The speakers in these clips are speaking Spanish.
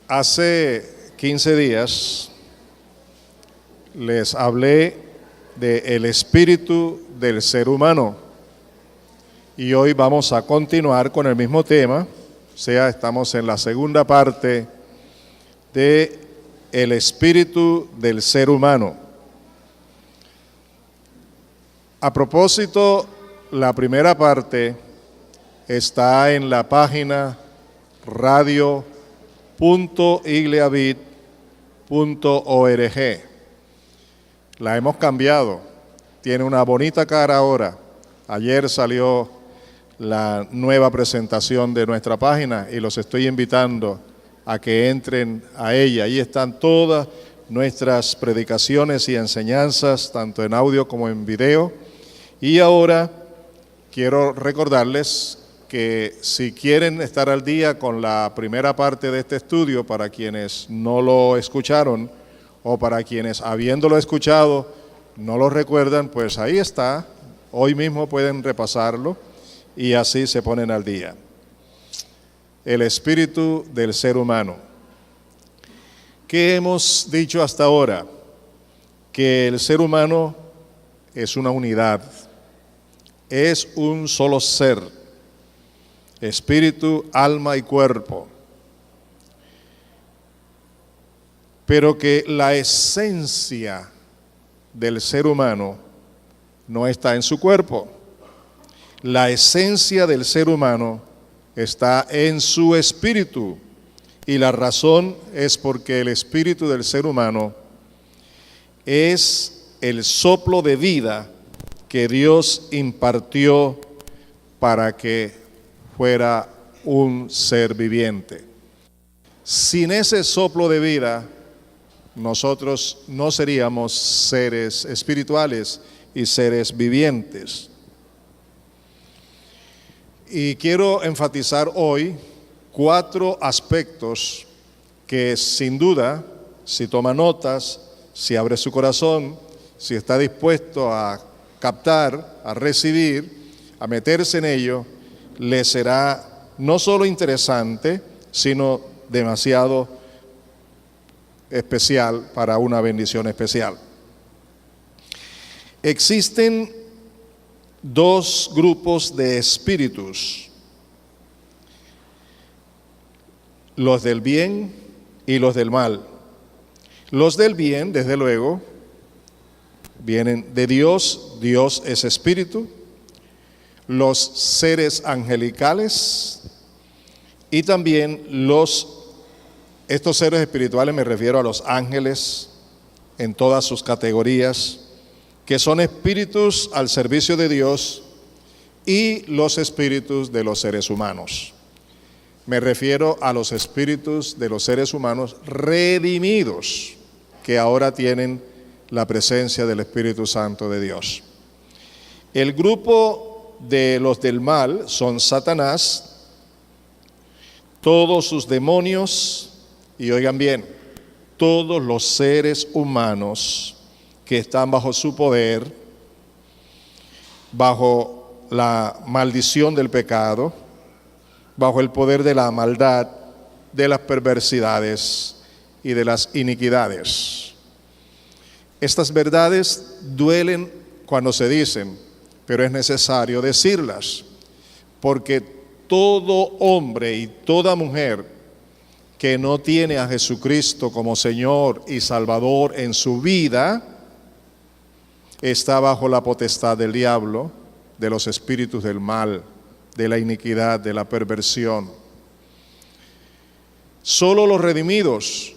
Hace 15 días les hablé del espíritu del ser humano y hoy vamos a continuar con el mismo tema, o sea, estamos en la segunda parte de el espíritu del ser humano. A propósito, la primera parte está en la página radio.igliavid.org. La hemos cambiado, tiene una bonita cara ahora. Ayer salió la nueva presentación de nuestra página y los estoy invitando a que entren a ella. Ahí están todas nuestras predicaciones y enseñanzas, tanto en audio como en video. Y ahora quiero recordarles que si quieren estar al día con la primera parte de este estudio, para quienes no lo escucharon o para quienes habiéndolo escuchado no lo recuerdan, pues ahí está, hoy mismo pueden repasarlo y así se ponen al día. El espíritu del ser humano. ¿Qué hemos dicho hasta ahora? Que el ser humano es una unidad, es un solo ser, espíritu, alma y cuerpo, pero que la esencia del ser humano no está en su cuerpo. La esencia del ser humano está en su espíritu, y la razón es porque el espíritu del ser humano es el soplo de vida que Dios impartió para que fuera un ser viviente. Sin ese soplo de vida, nosotros no seríamos seres espirituales y seres vivientes. Y quiero enfatizar hoy 4 aspectos que sin duda, si toma notas, si abre su corazón, si está dispuesto a captar, a recibir, a meterse en ello, le será no solo interesante, sino demasiado especial para una bendición especial. Existen 2 grupos de espíritus, los del bien y los del mal. Los del bien, desde luego, vienen de Dios, Dios es espíritu, los seres angelicales y también estos seres espirituales, me refiero a los ángeles en todas sus categorías, que son espíritus al servicio de Dios, y los espíritus de los seres humanos. Me refiero a los espíritus de los seres humanos redimidos, que ahora tienen la presencia del Espíritu Santo de Dios. El grupo de los del mal son Satanás, todos sus demonios, y oigan bien, todos los seres humanos que están bajo su poder, bajo la maldición del pecado, bajo el poder de la maldad, de las perversidades y de las iniquidades. Estas verdades duelen cuando se dicen, pero es necesario decirlas, porque todo hombre y toda mujer que no tiene a Jesucristo como Señor y Salvador en su vida, está bajo la potestad del diablo, de los espíritus del mal, de la iniquidad, de la perversión. Solo los redimidos,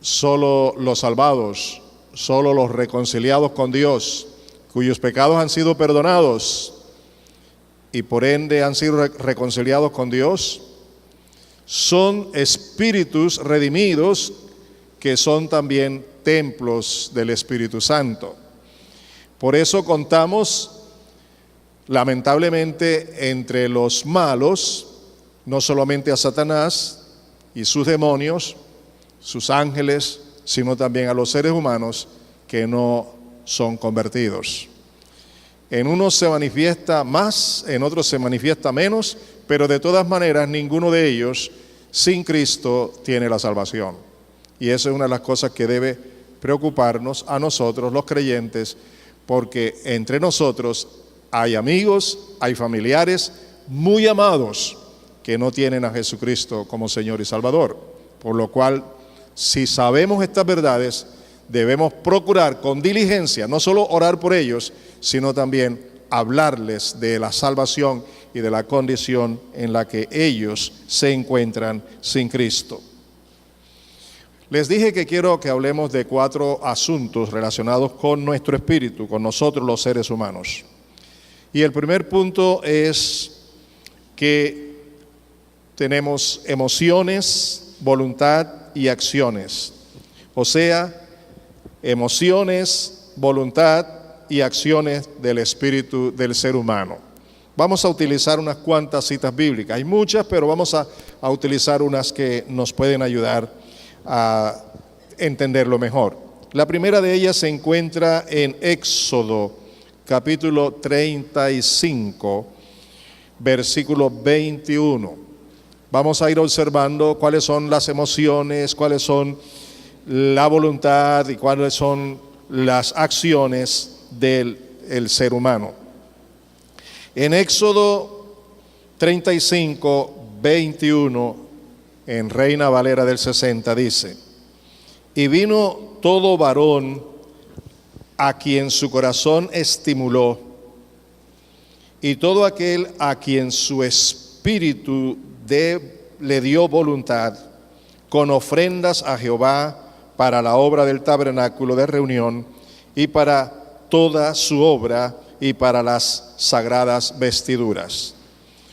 solo los salvados, solo los reconciliados con Dios, cuyos pecados han sido perdonados y por ende han sido reconciliados con Dios, son espíritus redimidos que son también templos del Espíritu Santo. Por eso contamos, lamentablemente, entre los malos, no solamente a Satanás y sus demonios, sus ángeles, sino también a los seres humanos que no son convertidos. En unos se manifiesta más, en otros se manifiesta menos, pero de todas maneras ninguno de ellos sin Cristo tiene la salvación. Y esa es una de las cosas que debe preocuparnos a nosotros, los creyentes, porque entre nosotros hay amigos, hay familiares muy amados que no tienen a Jesucristo como Señor y Salvador. Por lo cual, si sabemos estas verdades, debemos procurar con diligencia, no solo orar por ellos, sino también hablarles de la salvación y de la condición en la que ellos se encuentran sin Cristo. Les dije que quiero que hablemos de 4 asuntos relacionados con nuestro espíritu, con nosotros los seres humanos. Y el primer punto es que tenemos emociones, voluntad y acciones. O sea, emociones, voluntad y acciones del espíritu del ser humano. Vamos a utilizar unas cuantas citas bíblicas. Hay muchas, pero vamos a utilizar unas que nos pueden ayudar a entenderlo mejor. La primera de ellas se encuentra en Éxodo, capítulo 35, versículo 21. Vamos a ir observando cuáles son las emociones, cuáles son la voluntad y cuáles son las acciones del ser humano. En Éxodo 35, 21, en Reina Valera del 60 dice: y vino todo varón a quien su corazón estimuló, y todo aquel a quien su espíritu le dio voluntad, con ofrendas a Jehová para la obra del tabernáculo de reunión y para toda su obra y para las sagradas vestiduras.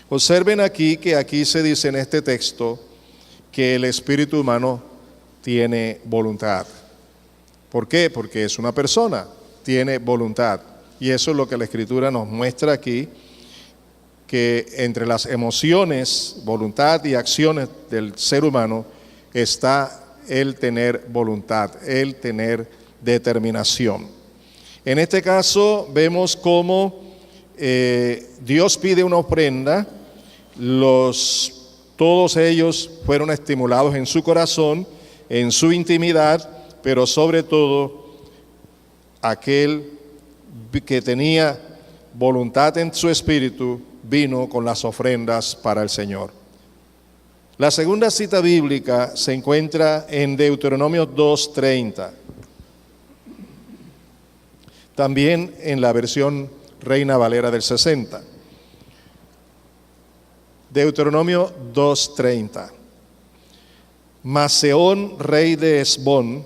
Observen aquí que aquí se dice en este texto que el espíritu humano tiene voluntad. ¿Por qué? Porque es una persona, tiene voluntad. Y eso es lo que la Escritura nos muestra aquí, que entre las emociones, voluntad y acciones del ser humano está el tener voluntad, el tener determinación. En este caso vemos cómo Dios pide una ofrenda, todos ellos fueron estimulados en su corazón, en su intimidad, pero sobre todo aquel que tenía voluntad en su espíritu vino con las ofrendas para el Señor. La segunda cita bíblica se encuentra en Deuteronomio 2:30, también en la versión Reina Valera del 60. Deuteronomio 2:30. Mas Sehón, rey de Hesbón,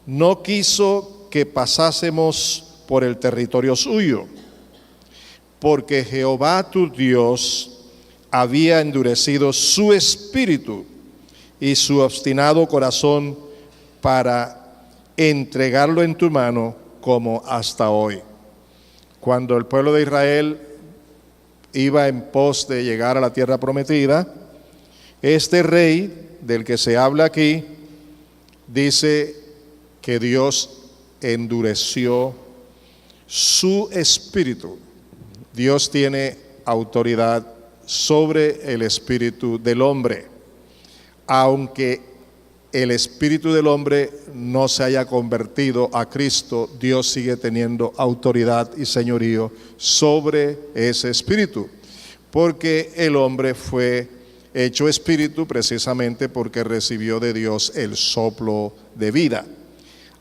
no quiso que pasásemos por el territorio suyo, porque Jehová tu Dios había endurecido su espíritu y su obstinado corazón para entregarlo en tu mano como hasta hoy. Cuando el pueblo de Israel iba en pos de llegar a la tierra prometida, este rey del que se habla aquí dice que Dios endureció su espíritu. Dios tiene autoridad sobre el espíritu del hombre, aunque el espíritu del hombre no se haya convertido a Cristo, Dios sigue teniendo autoridad y señorío sobre ese espíritu, porque el hombre fue hecho espíritu precisamente porque recibió de Dios el soplo de vida.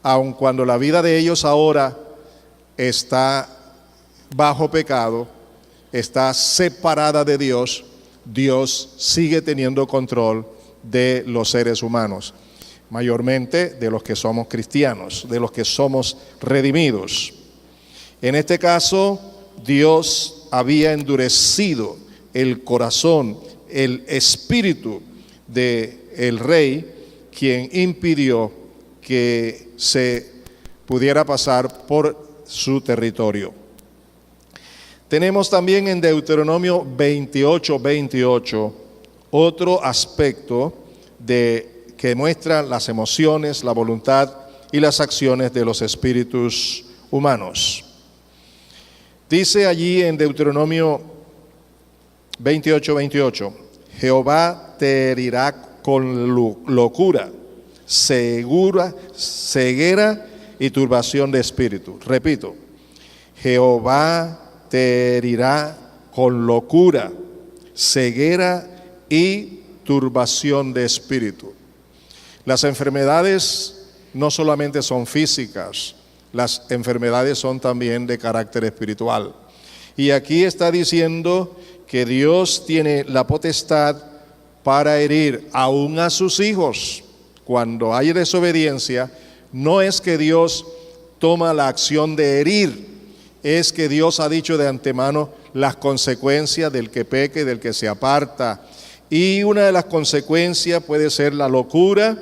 Aun cuando la vida de ellos ahora está bajo pecado, está separada de Dios, Dios sigue teniendo control de los seres humanos, mayormente de los que somos cristianos, de los que somos redimidos. En este caso, Dios había endurecido el corazón, el espíritu del rey, quien impidió que se pudiera pasar por su territorio. Tenemos también en Deuteronomio 28:28 otro aspecto que muestra las emociones, la voluntad y las acciones de los espíritus humanos. Dice allí en Deuteronomio 28:28, Jehová te herirá con locura, ceguera y turbación de espíritu. Repito, Jehová te herirá con locura, ceguera y turbación de espíritu. Las enfermedades no solamente son físicas, las enfermedades son también de carácter espiritual. Y aquí está diciendo que Dios tiene la potestad para herir aún a sus hijos. Cuando hay desobediencia, no es que Dios toma la acción de herir, es que Dios ha dicho de antemano las consecuencias del que peque, del que se aparta. Y una de las consecuencias puede ser la locura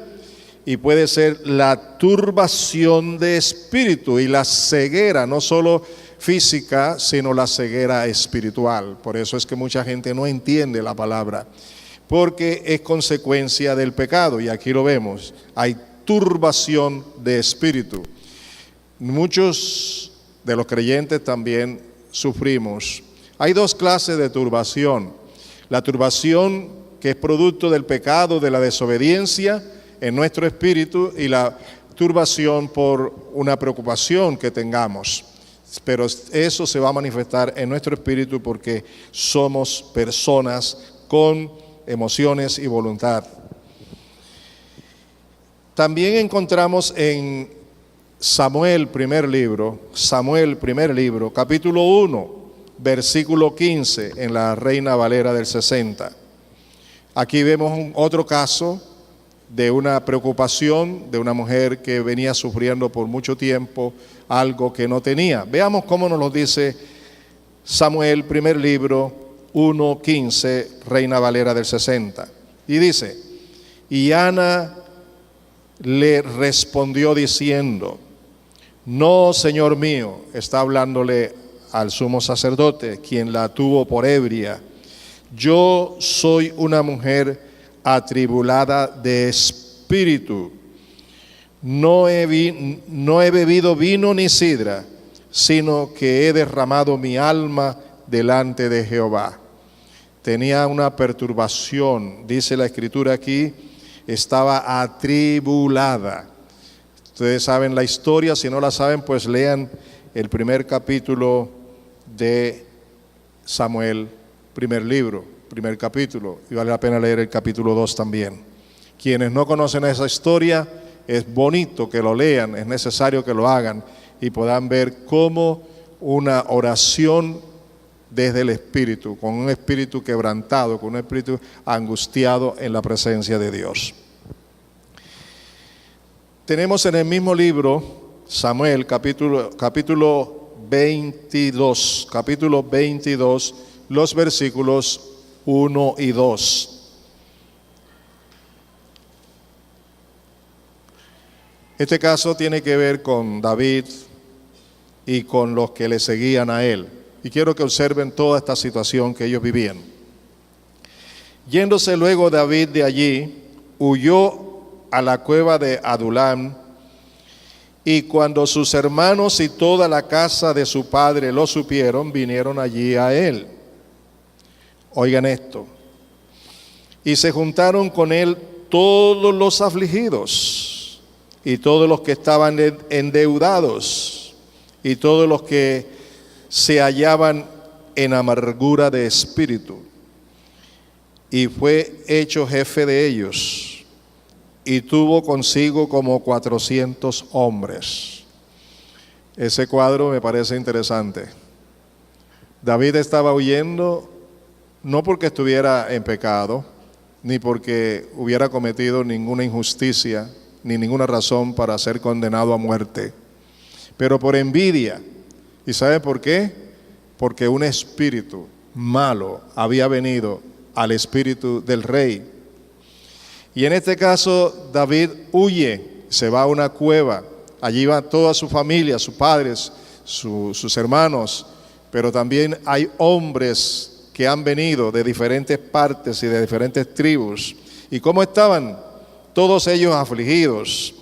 y puede ser la turbación de espíritu y la ceguera, no solo física, sino la ceguera espiritual. Por eso es que mucha gente no entiende la palabra, porque es consecuencia del pecado, y aquí lo vemos, hay turbación de espíritu. Muchos de los creyentes también sufrimos. Hay dos clases de turbación: la turbación que es producto del pecado, de la desobediencia en nuestro espíritu, y la turbación por una preocupación que tengamos. Pero eso se va a manifestar en nuestro espíritu porque somos personas con emociones y voluntad. También encontramos en Samuel, primer libro, capítulo 1, versículo 15, en la Reina Valera del 60. Aquí vemos otro caso de una preocupación de una mujer que venía sufriendo por mucho tiempo algo que no tenía. Veamos cómo nos lo dice Samuel, primer libro, 1:15, Reina Valera del 60. Y dice: y Ana le respondió diciendo: no, señor mío, está hablándole al sumo sacerdote, quien la tuvo por ebria, yo soy una mujer atribulada de espíritu, no he bebido vino ni sidra, sino que he derramado mi alma delante de Jehová. Tenía una perturbación, dice la escritura aquí, estaba atribulada. Ustedes saben la historia, si no la saben, pues lean el primer capítulo de Samuel, primer libro, primer capítulo, y vale la pena leer el capítulo 2 también. Quienes no conocen esa historia, es bonito que lo lean, es necesario que lo hagan y puedan ver cómo una oración desde el espíritu, con un espíritu quebrantado, con un espíritu angustiado en la presencia de Dios. Tenemos en el mismo libro, Samuel, capítulo 22, los versículos 1 y 2. Este caso tiene que ver con David y con los que le seguían a él. Y quiero que observen toda esta situación que ellos vivían. Yéndose luego David de allí, huyó a la cueva de Adulam, y cuando sus hermanos y toda la casa de su padre lo supieron, vinieron allí a él. Oigan esto. Y se juntaron con él todos los afligidos, y todos los que estaban endeudados, y todos los que se hallaban en amargura de espíritu. Y fue hecho jefe de ellos, y tuvo consigo como 400 hombres. Ese cuadro me parece interesante. David estaba huyendo no porque estuviera en pecado, ni porque hubiera cometido ninguna injusticia, ni ninguna razón para ser condenado a muerte, pero por envidia. ¿Y sabe por qué? Porque un espíritu malo había venido al espíritu del rey. Y en este caso David huye, se va a una cueva. Allí va toda su familia, sus padres, sus hermanos, pero también hay hombres que han venido de diferentes partes y de diferentes tribus. ¿Y cómo estaban? Todos ellos afligidos,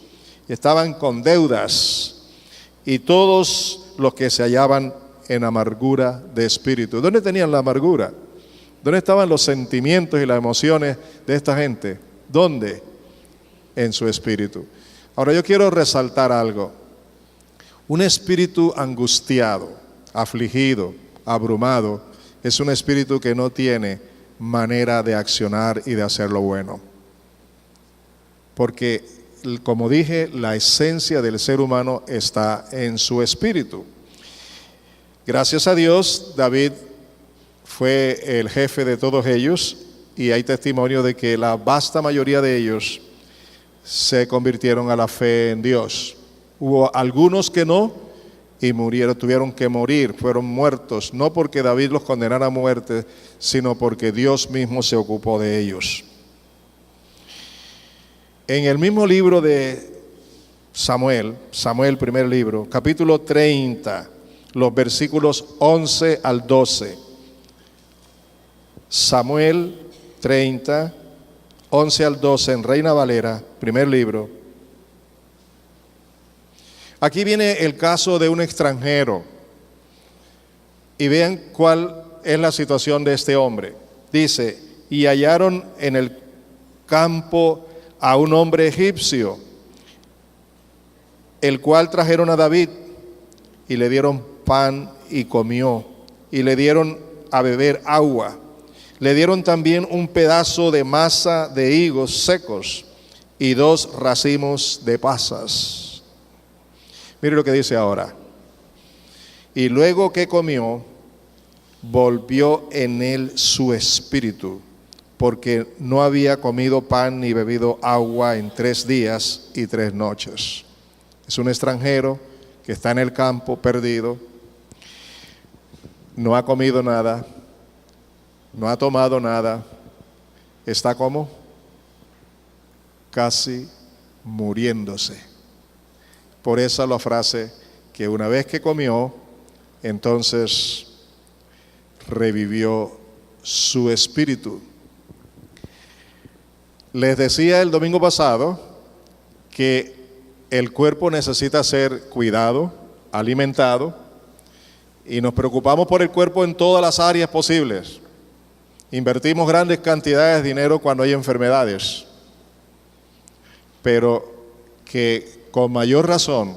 estaban con deudas, y todos los que se hallaban en amargura de espíritu. ¿Dónde tenían la amargura? ¿Dónde estaban los sentimientos y las emociones de esta gente? ¿Dónde? En su espíritu. Ahora yo quiero resaltar algo. Un espíritu angustiado, afligido, abrumado, es un espíritu que no tiene manera de accionar y de hacer lo bueno. Porque, como dije, la esencia del ser humano está en su espíritu. Gracias a Dios, David fue el jefe de todos ellos y hay testimonio de que la vasta mayoría de ellos se convirtieron a la fe en Dios. Hubo algunos que no y murieron, tuvieron que morir, fueron muertos, no porque David los condenara a muerte, sino porque Dios mismo se ocupó de ellos. En el mismo libro de Samuel, primer libro, capítulo 30, los versículos 11 al 12. Samuel 30, 11 al 12 en Reina Valera, primer libro. Aquí viene el caso de un extranjero. Y vean cuál es la situación de este hombre. Dice, y hallaron en el campo a un hombre egipcio, el cual trajeron a David, y le dieron pan y comió, y le dieron a beber agua. Le dieron también un pedazo de masa de higos secos y 2 racimos de pasas. Mire lo que dice ahora. Y luego que comió, volvió en él su espíritu, porque no había comido pan ni bebido agua en 3 días y 3 noches. Es un extranjero que está en el campo perdido, no ha comido nada, no ha tomado nada, está como casi muriéndose. Por eso la frase que una vez que comió, entonces revivió su espíritu. Les decía el domingo pasado que el cuerpo necesita ser cuidado, alimentado, y nos preocupamos por el cuerpo en todas las áreas posibles. Invertimos grandes cantidades de dinero cuando hay enfermedades, pero que con mayor razón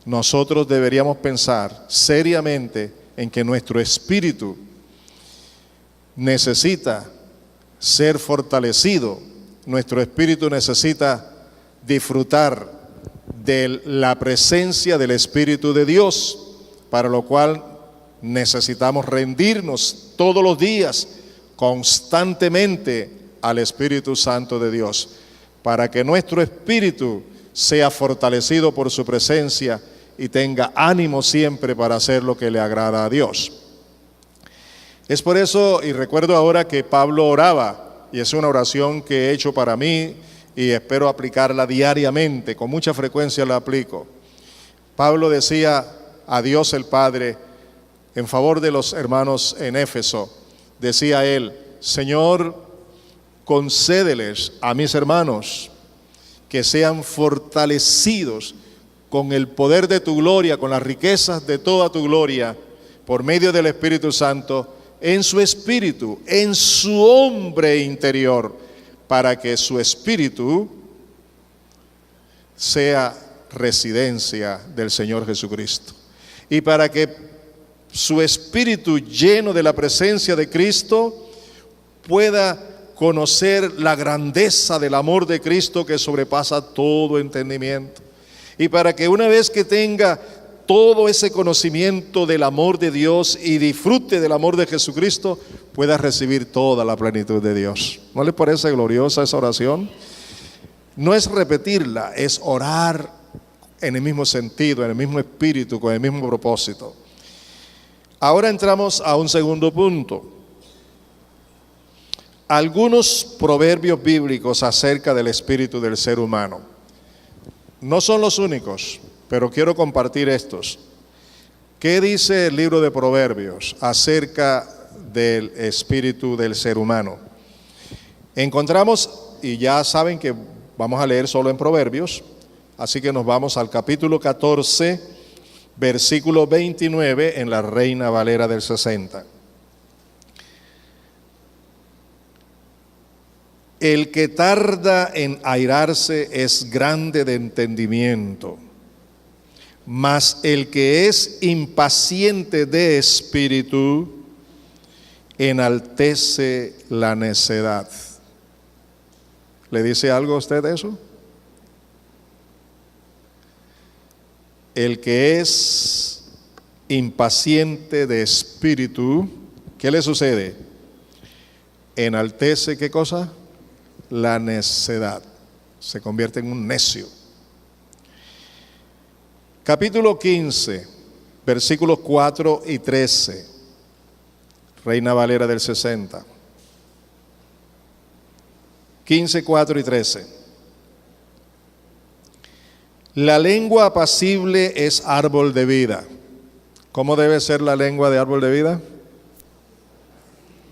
nosotros deberíamos pensar seriamente en que nuestro espíritu necesita ser fortalecido, nuestro espíritu necesita disfrutar de la presencia del Espíritu de Dios, para lo cual necesitamos rendirnos todos los días constantemente al Espíritu Santo de Dios, para que nuestro espíritu sea fortalecido por su presencia y tenga ánimo siempre para hacer lo que le agrada a Dios. Es por eso, y recuerdo ahora que Pablo oraba, y es una oración que he hecho para mí y espero aplicarla diariamente, con mucha frecuencia la aplico. Pablo decía a Dios el Padre, en favor de los hermanos en Éfeso, decía él, Señor, concédeles a mis hermanos que sean fortalecidos con el poder de tu gloria, con las riquezas de toda tu gloria, por medio del Espíritu Santo, en su espíritu, en su hombre interior, para que su espíritu sea residencia del Señor Jesucristo. Y para que su espíritu lleno de la presencia de Cristo pueda conocer la grandeza del amor de Cristo que sobrepasa todo entendimiento. Y para que una vez que tenga todo ese conocimiento del amor de Dios y disfrute del amor de Jesucristo, pueda recibir toda la plenitud de Dios. ¿No les parece gloriosa esa oración? No es repetirla, es orar en el mismo sentido, en el mismo espíritu, con el mismo propósito. Ahora entramos a un segundo punto. Algunos proverbios bíblicos acerca del espíritu del ser humano. No son los únicos, pero quiero compartir estos. ¿Qué dice el libro de Proverbios acerca del espíritu del ser humano? Encontramos, y ya saben que vamos a leer solo en Proverbios, así que nos vamos al capítulo 14, versículo 29 en la Reina Valera del 60. El que tarda en airarse es grande de entendimiento, mas el que es impaciente de espíritu enaltece la necedad. ¿Le dice algo a usted eso? El que es impaciente de espíritu, ¿qué le sucede? Enaltece, ¿qué cosa? La necedad. Se convierte en un necio. Capítulo 15, versículos 4 y 13. Reina Valera del 60. 15, 4 y 13. La lengua apacible es árbol de vida. ¿Cómo debe ser la lengua de árbol de vida?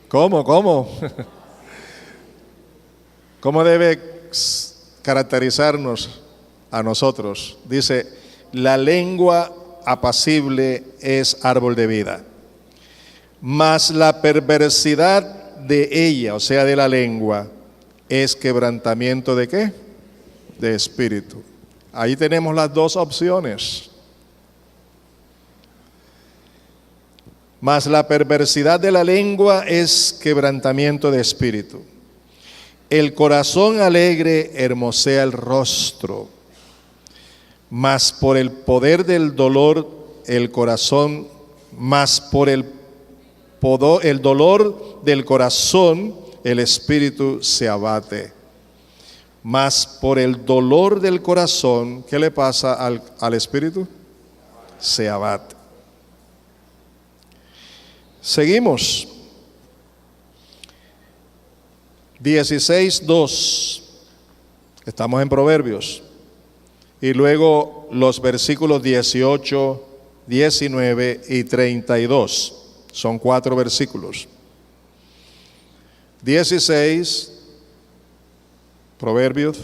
¿Cómo? ¿Cómo debe caracterizarnos a nosotros? Dice, la lengua apacible es árbol de vida, mas la perversidad de ella, o sea, de la lengua, es quebrantamiento ¿de qué? De espíritu. Ahí tenemos las dos opciones. Mas la perversidad de la lengua es quebrantamiento de espíritu. El corazón alegre hermosea el rostro, mas por el poder del dolor el corazón, mas por el dolor del corazón el espíritu se abate. Mas por el dolor del corazón, ¿qué le pasa al espíritu? Se abate. Seguimos. 16:2. Estamos en Proverbios. Y luego los versículos 18, 19 y 32. Son 4 versículos. 16, Proverbios,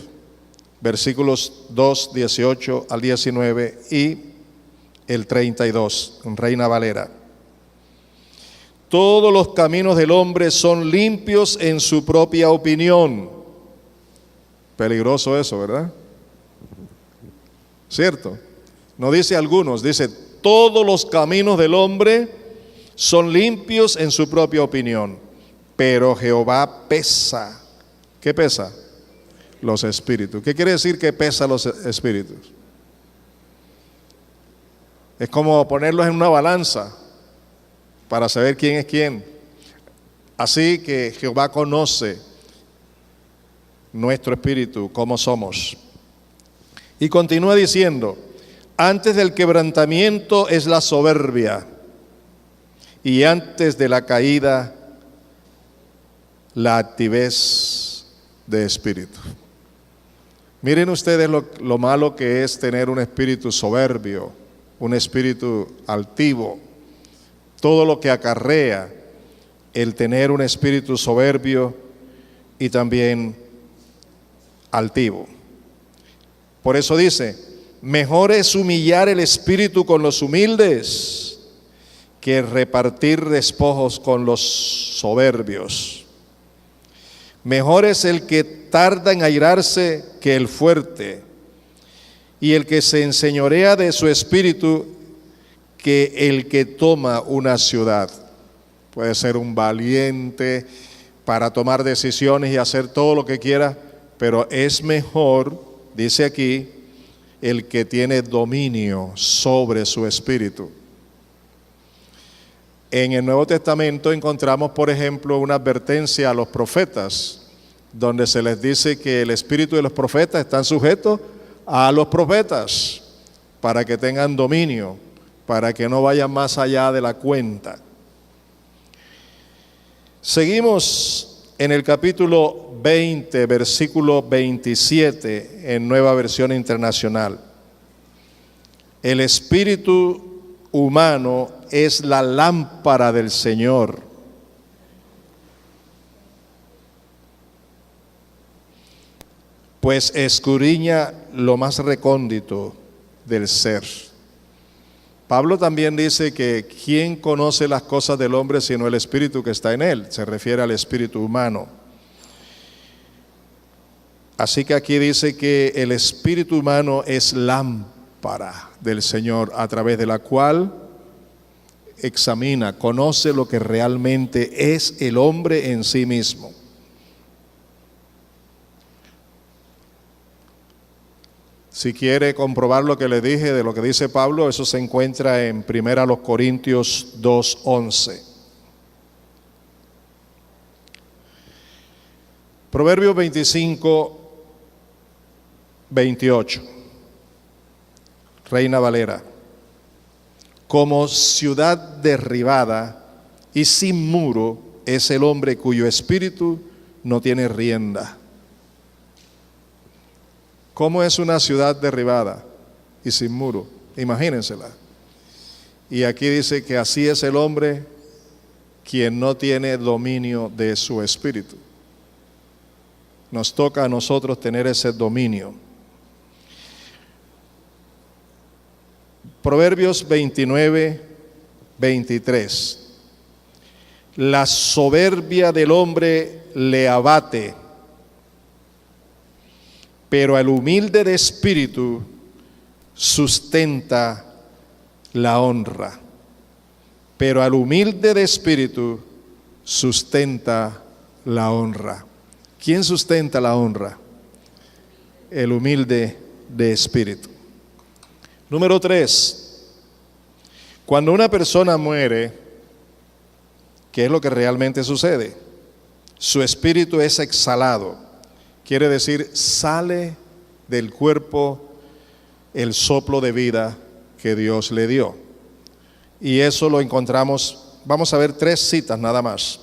versículos 2, 18 al 19 y el 32, en Reina Valera. Todos los caminos del hombre son limpios en su propia opinión. Peligroso eso, ¿verdad? ¿Cierto? No dice algunos, dice todos los caminos del hombre son limpios en su propia opinión, pero Jehová pesa. ¿Qué pesa? Los espíritus. ¿Qué quiere decir que pesa los espíritus? Es como ponerlos en una balanza para saber quién es quién. Así que Jehová conoce nuestro espíritu, cómo somos. Y continúa diciendo, antes del quebrantamiento es la soberbia, y antes de la caída la altivez de espíritu. Miren ustedes lo malo que es tener un espíritu soberbio, un espíritu altivo, todo lo que acarrea el tener un espíritu soberbio y también altivo. Por eso dice, mejor es humillar el espíritu con los humildes que repartir despojos con los soberbios. Mejor es el que tarda en airarse que el fuerte, y el que se enseñorea de su espíritu que el que toma una ciudad. Puede ser un valiente para tomar decisiones y hacer todo lo que quiera, pero es mejor, dice aquí, el que tiene dominio sobre su espíritu. En el Nuevo Testamento encontramos, por ejemplo, una advertencia a los profetas, donde se les dice que el espíritu de los profetas están sujetos a los profetas, para que tengan dominio, para que no vayan más allá de la cuenta. Seguimos en el capítulo 20, versículo 27, en Nueva Versión Internacional. El espíritu humano es la lámpara del Señor. Pues escudriña lo más recóndito del ser. Pablo también dice que ¿quién conoce las cosas del hombre sino el espíritu que está en él? Se refiere al espíritu humano. Así que aquí dice que el espíritu humano es lámpara del Señor, a través de la cual examina, conoce lo que realmente es el hombre en sí mismo. Si quiere comprobar lo que le dije de lo que dice Pablo, eso se encuentra en 1 Corintios 2:11. Proverbios 25:28. Reina Valera. Como ciudad derribada y sin muro es el hombre cuyo espíritu no tiene rienda. ¿Cómo es una ciudad derribada y sin muro? Imagínensela. Y aquí dice que así es el hombre quien no tiene dominio de su espíritu. Nos toca a nosotros tener ese dominio. Proverbios 29:23. La soberbia del hombre le abate, pero al humilde de espíritu sustenta la honra. Pero al humilde de espíritu sustenta la honra. ¿Quién sustenta la honra? El humilde de espíritu. Número 3. Cuando una persona muere, ¿qué es lo que realmente sucede? Su espíritu es exhalado. Quiere decir, sale del cuerpo el soplo de vida que Dios le dio. Y eso lo encontramos, vamos a ver 3 citas nada más.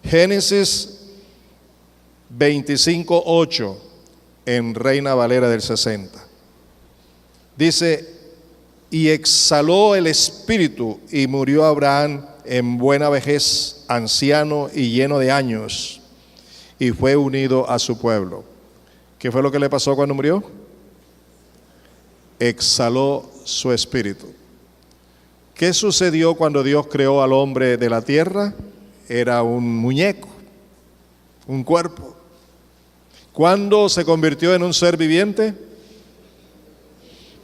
Génesis 25:8 en Reina Valera del 60. Dice, y exhaló el espíritu y murió Abraham en buena vejez, anciano y lleno de años, y fue unido a su pueblo. ¿Qué fue lo que le pasó cuando murió? Exhaló su espíritu. ¿Qué sucedió cuando Dios creó al hombre de la tierra? Era un muñeco, un cuerpo. ¿Cuándo se convirtió en un ser viviente?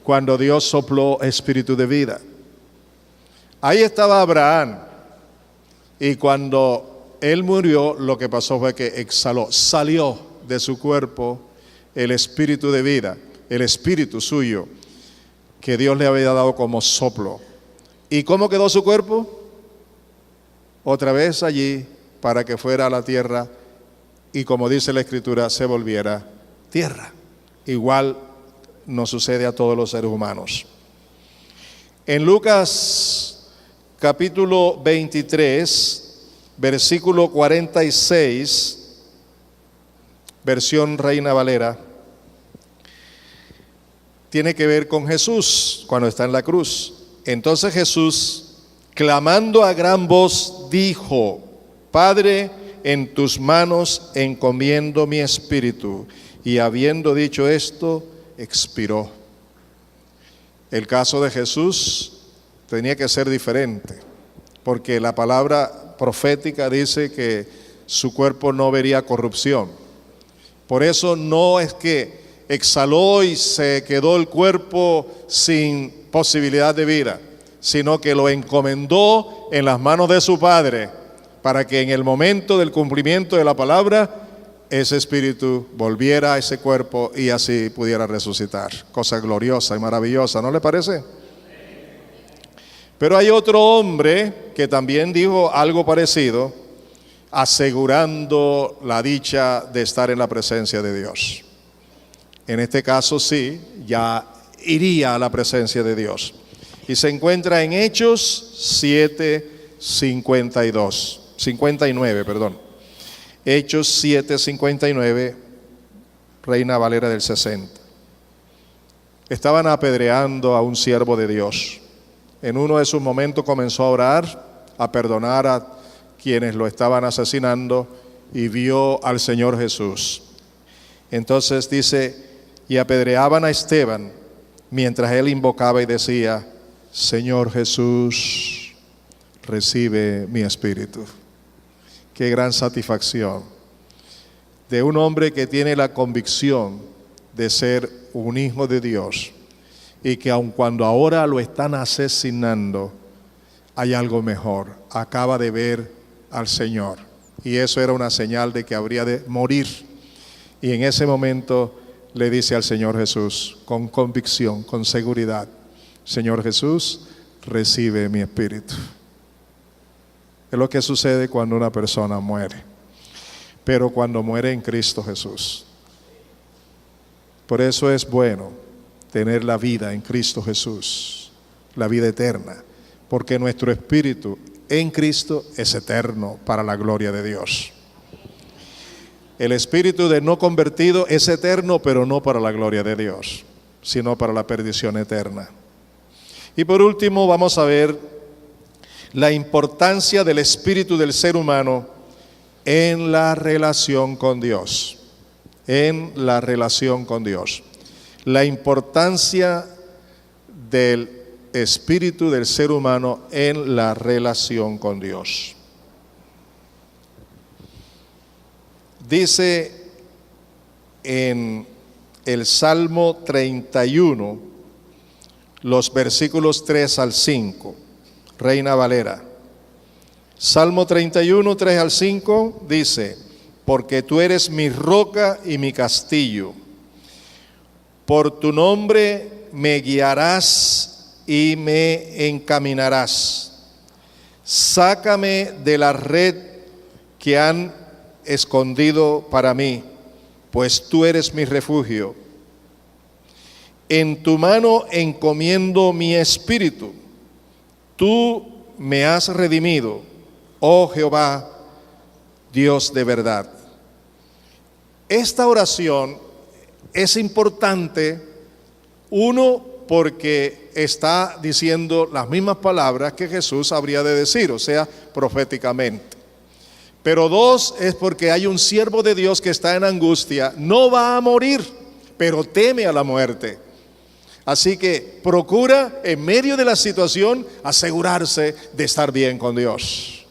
Cuando Dios sopló espíritu de vida. Ahí estaba Abraham, y cuando él murió, lo que pasó fue que exhaló, salió de su cuerpo el espíritu de vida, el espíritu suyo, que Dios le había dado como soplo. ¿Y cómo quedó su cuerpo? Otra vez allí, para que fuera a la tierra, y como dice la Escritura, se volviera tierra. Igual nos sucede a todos los seres humanos. En Lucas capítulo 23, versículo 46, versión Reina Valera, tiene que ver con Jesús cuando está en la cruz. Entonces Jesús, clamando a gran voz, dijo, Padre, en tus manos encomiendo mi espíritu. Y habiendo dicho esto, expiró. El caso de Jesús tenía que ser diferente, porque la palabra profética dice que su cuerpo no vería corrupción. Por eso no es que exhaló y se quedó el cuerpo sin posibilidad de vida, sino que lo encomendó en las manos de su Padre, para que en el momento del cumplimiento de la palabra, ese espíritu volviera a ese cuerpo y así pudiera resucitar. Cosa gloriosa y maravillosa, ¿no le parece? Pero hay otro hombre que también dijo algo parecido, asegurando la dicha de estar en la presencia de Dios. En este caso sí, ya iría a la presencia de Dios. Y se encuentra en Hechos 59, perdón. Hechos 7:59, Reina Valera del 60. Estaban apedreando a un siervo de Dios. En uno de sus momentos comenzó a orar, a perdonar a quienes lo estaban asesinando, y vio al Señor Jesús. Entonces dice, y apedreaban a Esteban, mientras él invocaba y decía, Señor Jesús, recibe mi espíritu. Qué gran satisfacción de un hombre que tiene la convicción de ser un hijo de Dios y que aun cuando ahora lo están asesinando, hay algo mejor. Acaba de ver al Señor y eso era una señal de que habría de morir. Y en ese momento le dice al Señor Jesús con convicción, con seguridad: Señor Jesús, recibe mi espíritu. Es lo que sucede cuando una persona muere, pero cuando muere en Cristo Jesús. Por eso es bueno tener la vida en Cristo Jesús, la vida eterna, porque nuestro espíritu en Cristo es eterno para la gloria de Dios. El espíritu de no convertido es eterno, pero no para la gloria de Dios, sino para la perdición eterna. Y por último vamos a ver la importancia del espíritu del ser humano en la relación con Dios. En la relación con Dios. La importancia del espíritu del ser humano en la relación con Dios. Dice en el Salmo 31, los versículos 3 al 5, Reina Valera. Salmo 31, 3 al 5 dice: porque tú eres mi roca y mi castillo, por tu nombre me guiarás y me encaminarás. Sácame de la red que han escondido para mí, pues tú eres mi refugio. En tu mano encomiendo mi espíritu. Tú me has redimido, oh Jehová, Dios de verdad. Esta oración es importante, uno, porque está diciendo las mismas palabras que Jesús habría de decir, o sea, proféticamente. Pero dos, es porque hay un siervo de Dios que está en angustia, no va a morir, pero teme a la muerte. Así que procura en medio de la situación asegurarse de estar bien con Dios.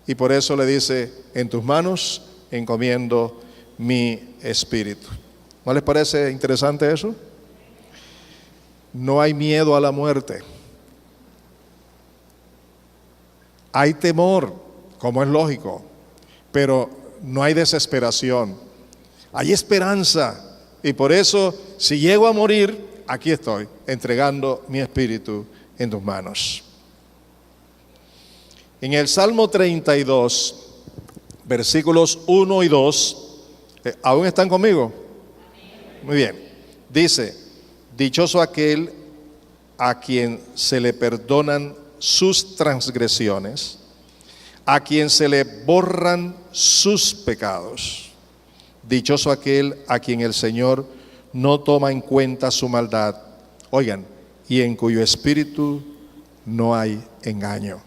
Y por eso le dice: en tus manos encomiendo mi espíritu. ¿No les parece interesante eso? No hay miedo a la muerte. Hay temor, como es lógico, pero no hay desesperación. Hay esperanza. Y por eso, si llego a morir, aquí estoy, entregando mi espíritu en tus manos. En el Salmo 32, versículos 1 y 2, ¿aún están conmigo? Muy bien. Dice: dichoso aquel a quien se le perdonan sus transgresiones, a quien se le borran sus pecados. Dichoso aquel a quien el Señor no toma en cuenta su maldad. Oigan, y en cuyo espíritu no hay engaño.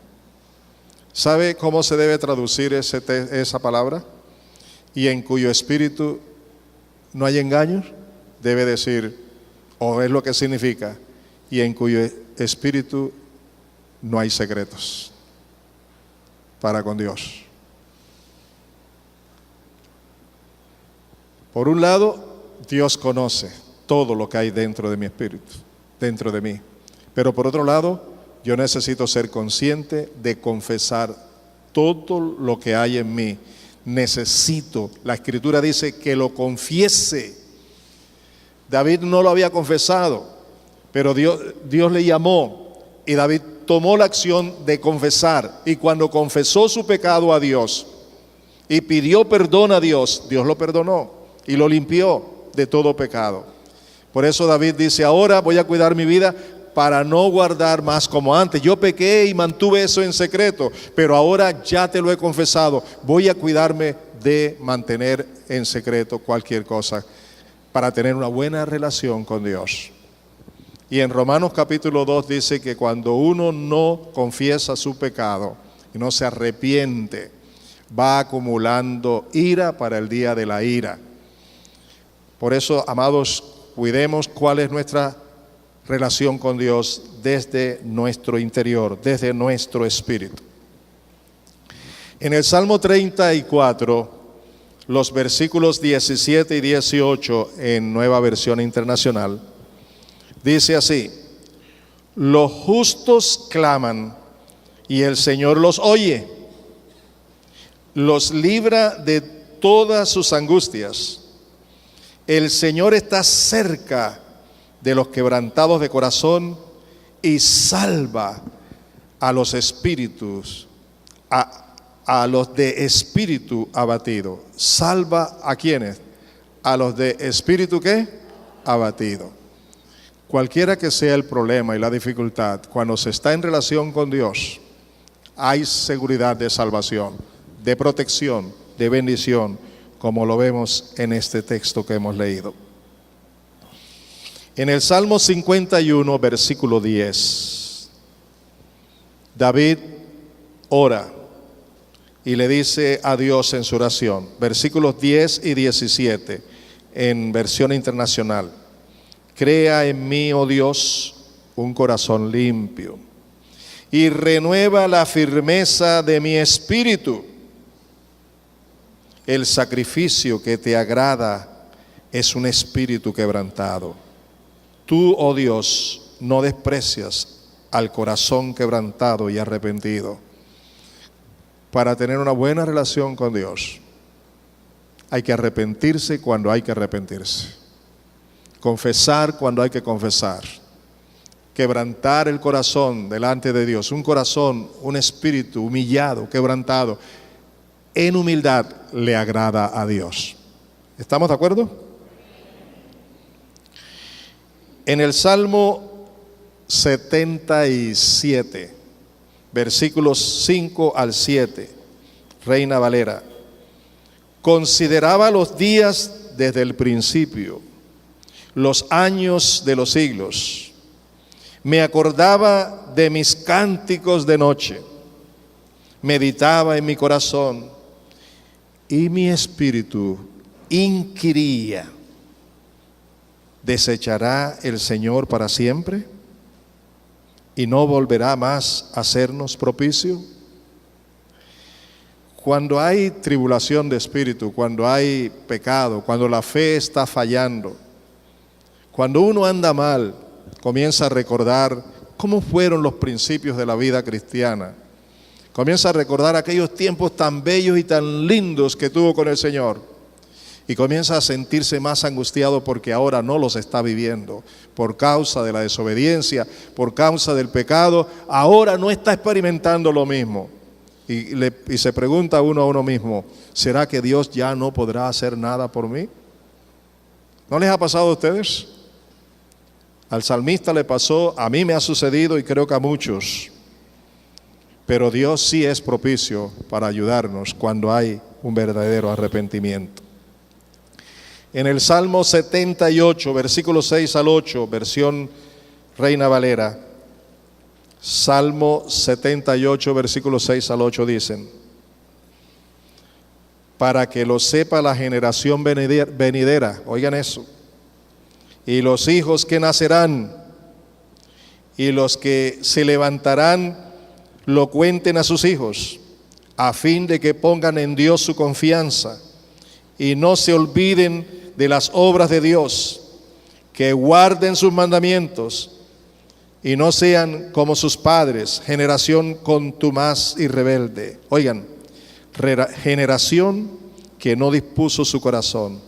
¿Sabe cómo se debe traducir esa palabra? Y en cuyo espíritu no hay engaños. Debe decir, o es lo que significa, y en cuyo espíritu no hay secretos para con Dios. Por un lado, Dios conoce todo lo que hay dentro de mi espíritu, dentro de mí. Pero por otro lado, yo necesito ser consciente de confesar todo lo que hay en mí. Necesito, la Escritura dice que lo confiese. David no lo había confesado, pero Dios le llamó y David tomó la acción de confesar. Y cuando confesó su pecado a Dios y pidió perdón a Dios, Dios lo perdonó y lo limpió de todo pecado. Por eso David dice: ahora voy a cuidar mi vida para no guardar más como antes. Yo pequé y mantuve eso en secreto, pero ahora ya te lo he confesado. Voy a cuidarme de mantener en secreto cualquier cosa para tener una buena relación con Dios. Y en Romanos capítulo 2 dice que cuando uno no confiesa su pecado y no se arrepiente, va acumulando ira para el día de la ira. Por eso, amados, cuidemos cuál es nuestra relación con Dios desde nuestro interior, desde nuestro espíritu. En el Salmo 34, los versículos 17 y 18 en Nueva Versión Internacional. Dice así: los justos claman y el Señor los oye, los libra de todas sus angustias. El Señor está cerca de los quebrantados de corazón y salva a los espíritus, a los de espíritu abatido. ¿Salva a quiénes? A los de espíritu ¿qué? Abatido. Cualquiera que sea el problema y la dificultad, cuando se está en relación con Dios, hay seguridad de salvación, de protección, de bendición, como lo vemos en este texto que hemos leído. En el Salmo 51, versículo 10, David ora y le dice a Dios en su oración, versículos 10 y 17, en versión internacional: crea en mí, oh Dios, un corazón limpio, y renueva la firmeza de mi espíritu. El sacrificio que te agrada es un espíritu quebrantado. Tú, oh Dios, no desprecias al corazón quebrantado y arrepentido. Para tener una buena relación con Dios, hay que arrepentirse cuando hay que arrepentirse, confesar cuando hay que confesar, quebrantar el corazón delante de Dios, un corazón, un espíritu humillado, quebrantado, en humildad le agrada a Dios. ¿Estamos de acuerdo? En el Salmo 77, versículos 5 al 7, Reina Valera: consideraba los días desde el principio, los años de los siglos. Me acordaba de mis cánticos de noche, meditaba en mi corazón, y mi espíritu inquiría: ¿desechará el Señor para siempre? ¿Y no volverá más a hacernos propicio? Cuando hay tribulación de espíritu, cuando hay pecado, cuando la fe está fallando, cuando uno anda mal, comienza a recordar cómo fueron los principios de la vida cristiana. Comienza a recordar aquellos tiempos tan bellos y tan lindos que tuvo con el Señor. Y comienza a sentirse más angustiado porque ahora no los está viviendo. Por causa de la desobediencia, por causa del pecado, ahora no está experimentando lo mismo. Y se pregunta uno a uno mismo: ¿será que Dios ya no podrá hacer nada por mí? ¿No les ha pasado a ustedes? Al salmista le pasó, a mí me ha sucedido y creo que a muchos. Pero Dios sí es propicio para ayudarnos cuando hay un verdadero arrepentimiento. En el Salmo 78, versículos 6 al 8, versión Reina Valera, Salmo 78, versículos 6 al 8 dicen: para que lo sepa la generación venidera, oigan eso, y los hijos que nacerán, y los que se levantarán, lo cuenten a sus hijos, a fin de que pongan en Dios su confianza y no se olviden de las obras de Dios, que guarden sus mandamientos y no sean como sus padres, generación contumaz y rebelde. Oigan, generación que no dispuso su corazón,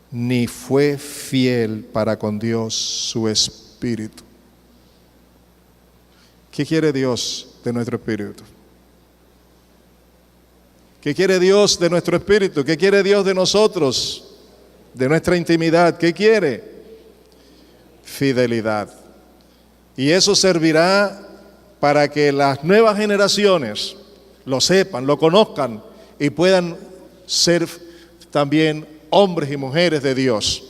ni fue fiel para con Dios su espíritu. ¿Qué quiere Dios de nuestro espíritu? ¿Qué quiere Dios de nuestro espíritu? ¿Qué quiere Dios de nosotros? De nuestra intimidad. ¿Qué quiere? Fidelidad. Y eso servirá para que las nuevas generaciones lo sepan, lo conozcan y puedan ser también hombres y mujeres de Dios.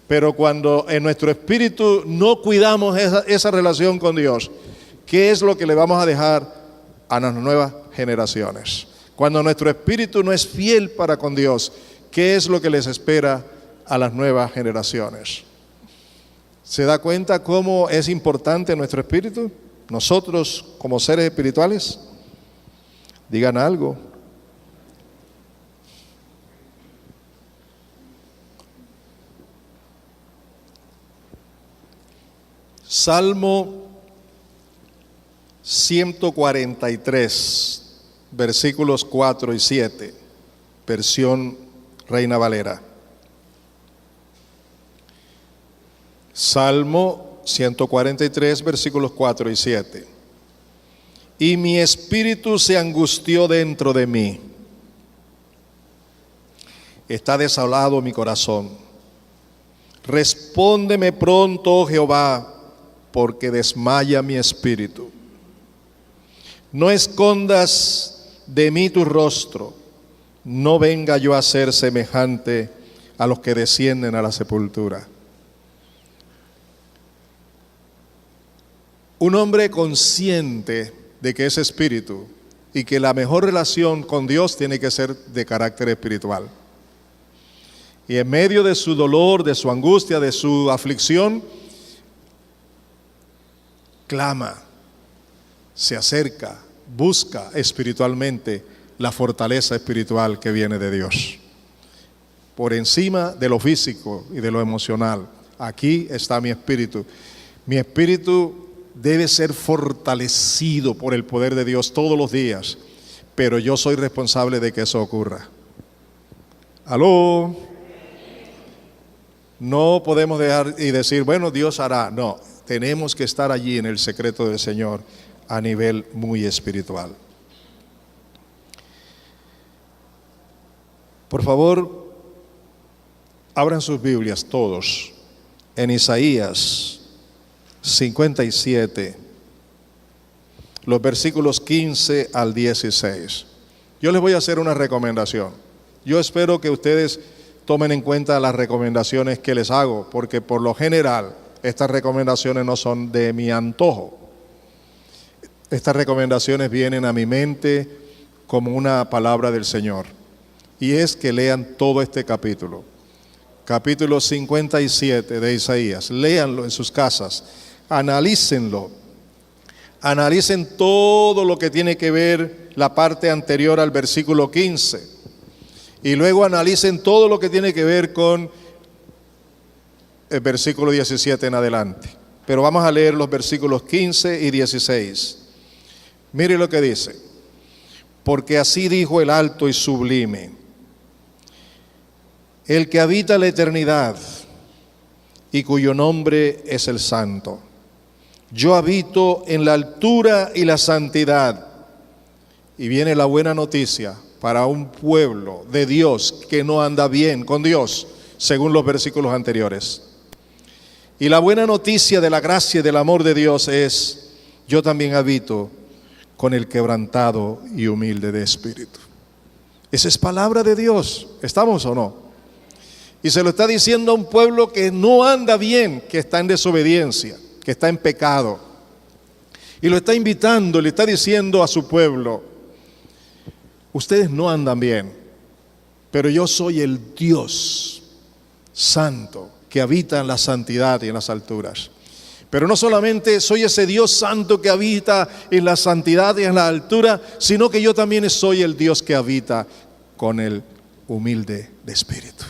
Pero cuando en nuestro espíritu no cuidamos esa relación con Dios, ¿qué es lo que le vamos a dejar a las nuevas generaciones? Cuando nuestro espíritu no es fiel para con Dios, ¿qué es lo que les espera a las nuevas generaciones? ¿Se da cuenta cómo es importante nuestro espíritu? Nosotros como seres espirituales, digan algo. Salmo 143, versículos 4 y 7, versión Reina Valera. Salmo 143, versículos 4 y 7. Y mi espíritu se angustió dentro de mí. Está desolado mi corazón. Respóndeme pronto, oh Jehová, porque desmaya mi espíritu. No escondas de mí tu rostro, no venga yo a ser semejante a los que descienden a la sepultura. Un hombre consciente de que es espíritu y que la mejor relación con Dios tiene que ser de carácter espiritual. Y en medio de su dolor, de su angustia, de su aflicción, clama, se acerca, busca espiritualmente la fortaleza espiritual que viene de Dios. Por encima de lo físico y de lo emocional, aquí está mi espíritu. Mi espíritu debe ser fortalecido por el poder de Dios todos los días, pero yo soy responsable de que eso ocurra. ¿Aló? No podemos dejar y decir, bueno, Dios hará. No, tenemos que estar allí en el secreto del Señor a nivel muy espiritual. Por favor, abran sus Biblias todos en Isaías 57, los versículos 15 al 16. Yo les voy a hacer una recomendación. Yo espero que ustedes tomen en cuenta las recomendaciones que les hago, porque por lo general estas recomendaciones no son de mi antojo. Estas recomendaciones vienen a mi mente como una palabra del Señor. Y es que lean todo este capítulo. Capítulo 57 de Isaías. Léanlo en sus casas. Analícenlo. Analicen todo lo que tiene que ver la parte anterior al versículo 15. Y luego analicen todo lo que tiene que ver con el versículo 17 en adelante. Pero vamos a leer los versículos 15 y 16. Mire lo que dice. Porque así dijo el alto y sublime, el que habita la eternidad y cuyo nombre es el Santo. Yo habito en la altura y la santidad. Y viene la buena noticia para un pueblo de Dios que no anda bien con Dios, según los versículos anteriores. Y la buena noticia de la gracia y del amor de Dios es, yo también habito con el quebrantado y humilde de espíritu. Esa es palabra de Dios, ¿estamos o no? Y se lo está diciendo a un pueblo que no anda bien, que está en desobediencia, que está en pecado. Y lo está invitando, le está diciendo a su pueblo, ustedes no andan bien, pero yo soy el Dios santo que habita en la santidad y en las alturas. Pero no solamente soy ese Dios santo que habita en la santidad y en la altura, sino que yo también soy el Dios que habita con el humilde de espíritu.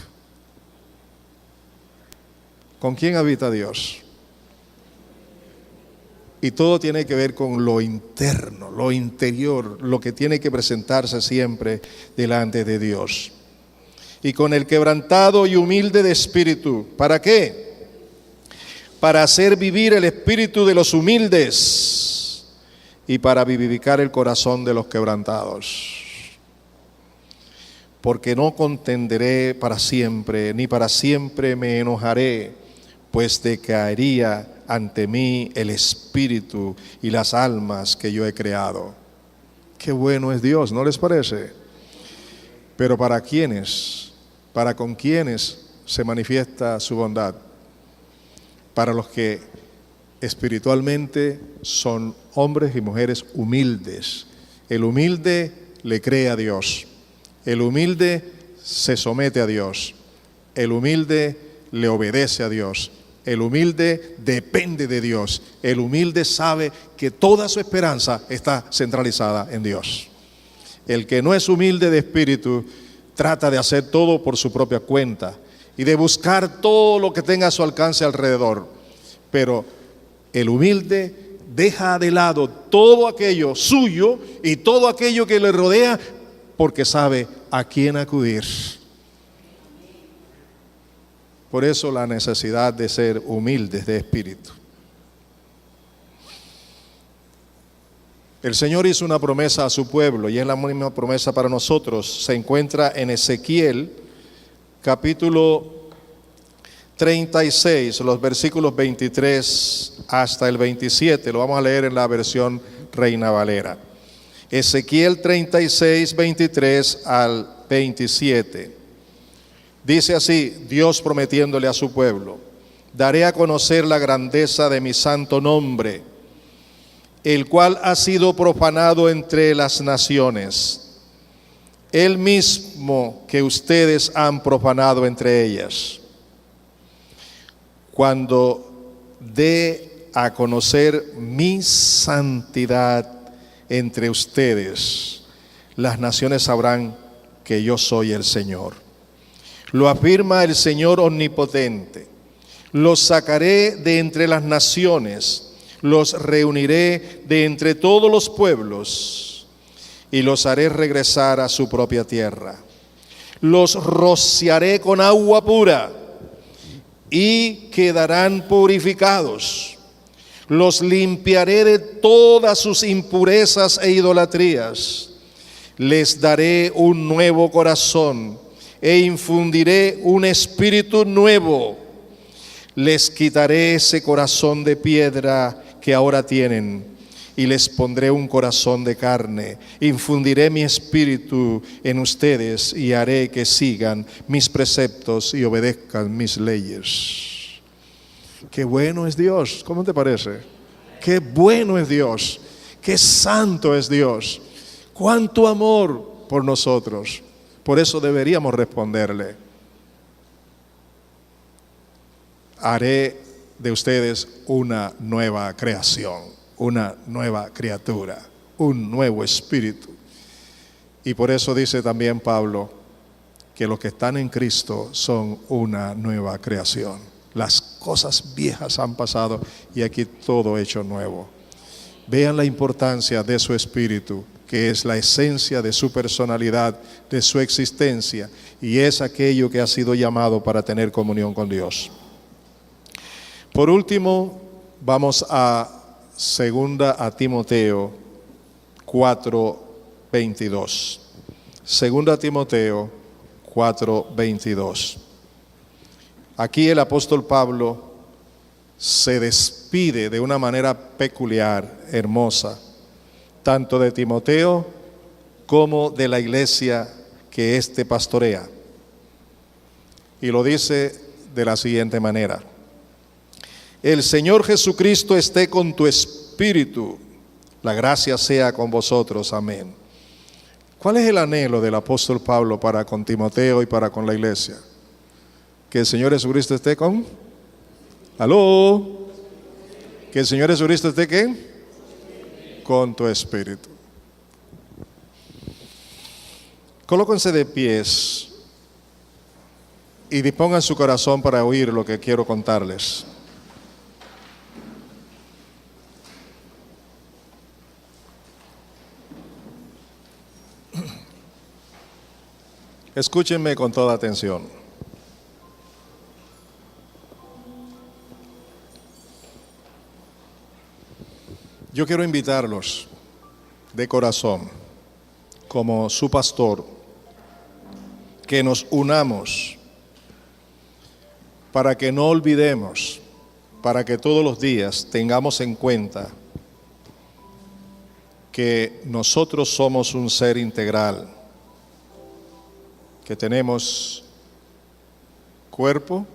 ¿Con quién habita Dios? Y todo tiene que ver con lo interno, lo interior, lo que tiene que presentarse siempre delante de Dios. Y con el quebrantado y humilde de espíritu. ¿Para qué? Para hacer vivir el espíritu de los humildes y para vivificar el corazón de los quebrantados. Porque no contenderé para siempre, ni para siempre me enojaré, pues decaería ante mí el espíritu y las almas que yo he creado. Qué bueno es Dios, ¿no les parece? Pero ¿para quiénes? ¿Para con quiénes se manifiesta su bondad? Para los que espiritualmente son hombres y mujeres humildes. El humilde le cree a Dios. El humilde se somete a Dios. El humilde le obedece a Dios. El humilde depende de Dios. El humilde sabe que toda su esperanza está centralizada en Dios. El que no es humilde de espíritu trata de hacer todo por su propia cuenta y de buscar todo lo que tenga a su alcance alrededor. Pero El humilde deja de lado todo aquello suyo y todo aquello que le rodea porque sabe a quién acudir. Por eso la necesidad de ser humildes de espíritu. El Señor hizo una promesa a su pueblo y es la misma promesa para nosotros. Se encuentra en Ezequiel, capítulo 36, los versículos 23 hasta el 27. Lo vamos a leer en la versión Reina Valera. Ezequiel 36, 23 al 27. Dice así, Dios prometiéndole a su pueblo: daré a conocer la grandeza de mi santo nombre, el cual ha sido profanado entre las naciones, el mismo que ustedes han profanado entre ellas. Cuando dé a conocer mi santidad entre ustedes, las naciones sabrán que yo soy el Señor. Lo afirma el Señor omnipotente. Los sacaré de entre las naciones, los reuniré de entre todos los pueblos y los haré regresar a su propia tierra. Los rociaré con agua pura y quedarán purificados. Los limpiaré de todas sus impurezas e idolatrías. Les daré un nuevo corazón e infundiré un espíritu nuevo. Les quitaré ese corazón de piedra que ahora tienen y les pondré un corazón de carne. Infundiré mi espíritu en ustedes y haré que sigan mis preceptos y obedezcan mis leyes. Qué bueno es Dios, ¿cómo te parece? Qué bueno es Dios, qué santo es Dios, cuánto amor por nosotros. Por eso deberíamos responderle: haré de ustedes una nueva creación, una nueva criatura, un nuevo espíritu. Y por eso dice también Pablo que los que están en Cristo son una nueva creación. Las cosas viejas han pasado y aquí todo hecho nuevo. Vean la importancia de su espíritu, que es la esencia de su personalidad, de su existencia, y es aquello que ha sido llamado para tener comunión con Dios. Por último, vamos a 2 Timoteo 4:22. 2 Timoteo 4:22. Aquí el apóstol Pablo se despide de una manera peculiar, hermosa, tanto de Timoteo como de la iglesia que éste pastorea. Y lo dice de la siguiente manera: el Señor Jesucristo esté con tu espíritu, la gracia sea con vosotros, amén. ¿Cuál es el anhelo del apóstol Pablo para con Timoteo y para con la iglesia? Que el Señor Jesucristo esté con... ¿Aló? Que el Señor Jesucristo esté ¿qué? Con tu espíritu. Colóquense de pies y dispongan su corazón para oír lo que quiero contarles. Escúchenme con toda atención. Yo quiero invitarlos de corazón, como su pastor, que nos unamos para que no olvidemos, para que todos los días tengamos en cuenta que nosotros somos un ser integral, que tenemos cuerpo,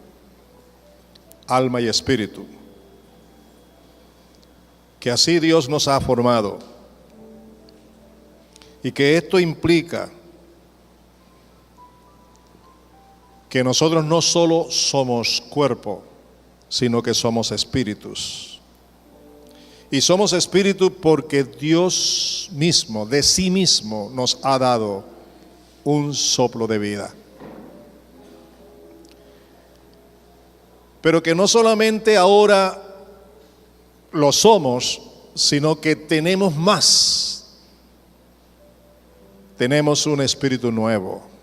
alma y espíritu, que así Dios nos ha formado, y que esto implica que nosotros no solo somos cuerpo, sino que somos espíritus. Y somos espíritu porque Dios mismo, de sí mismo, nos ha dado un soplo de vida. Pero que no solamente ahora lo somos, sino que tenemos más. Tenemos un espíritu nuevo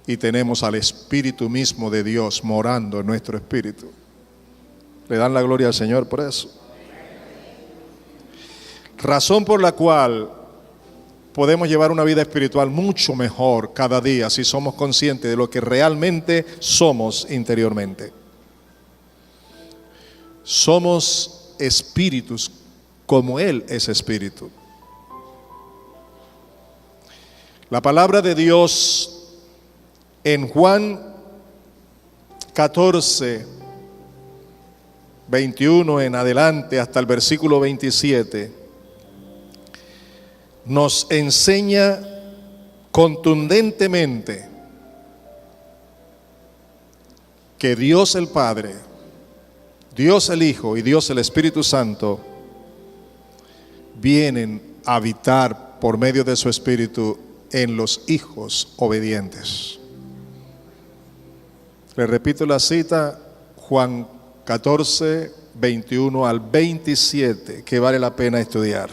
y tenemos al Espíritu mismo de Dios morando en nuestro espíritu. Le dan la gloria al Señor por eso. Razón por la cual podemos llevar una vida espiritual mucho mejor cada día si somos conscientes de lo que realmente somos interiormente. Somos espíritus como Él es espíritu. La palabra de Dios en Juan 14, 21 en adelante hasta el versículo 27 nos enseña contundentemente que Dios el Padre, Dios el Hijo y Dios el Espíritu Santo vienen a habitar por medio de su Espíritu en los hijos obedientes. Le repito la cita, Juan 14, 21 al 27, que vale la pena estudiar.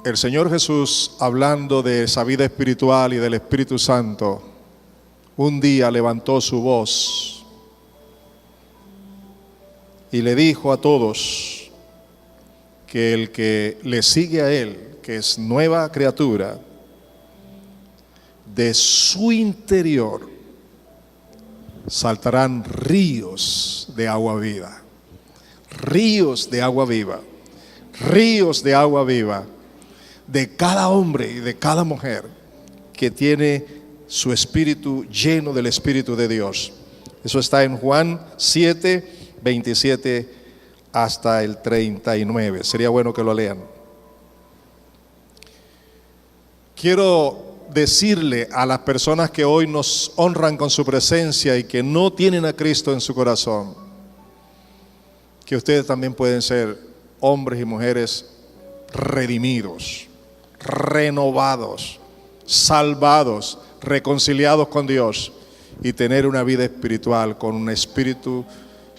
El Señor Jesús, hablando de esa vida espiritual y del Espíritu Santo, un día levantó su voz y le dijo a todos que el que le sigue a Él, que es nueva criatura, de su interior saltarán ríos de agua viva, ríos de agua viva, ríos de agua viva, de cada hombre y de cada mujer que tiene su espíritu lleno del Espíritu de Dios. Eso está en Juan 7, 27 hasta el 39. Sería bueno que lo lean. Quiero decirle a las personas que hoy nos honran con su presencia y que no tienen a Cristo en su corazón, que ustedes también pueden ser hombres y mujeres redimidos, renovados, salvados, reconciliados con Dios y tener una vida espiritual con un espíritu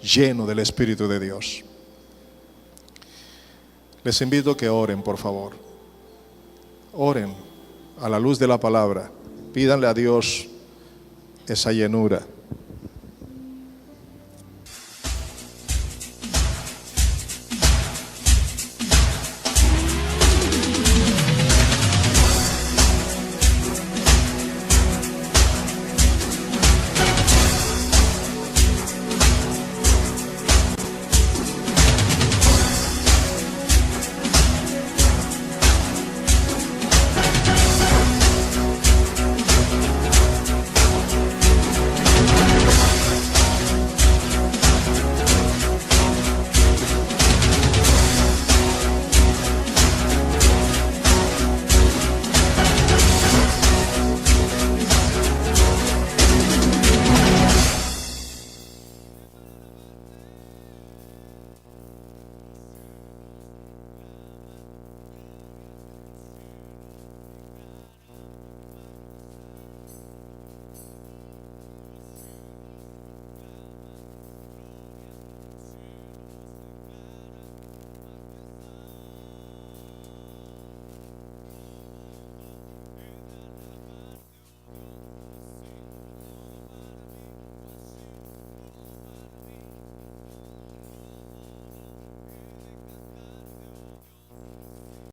lleno del Espíritu de Dios. Les invito a que oren, por favor. Oren a la luz de la palabra. Pídanle a Dios esa llenura.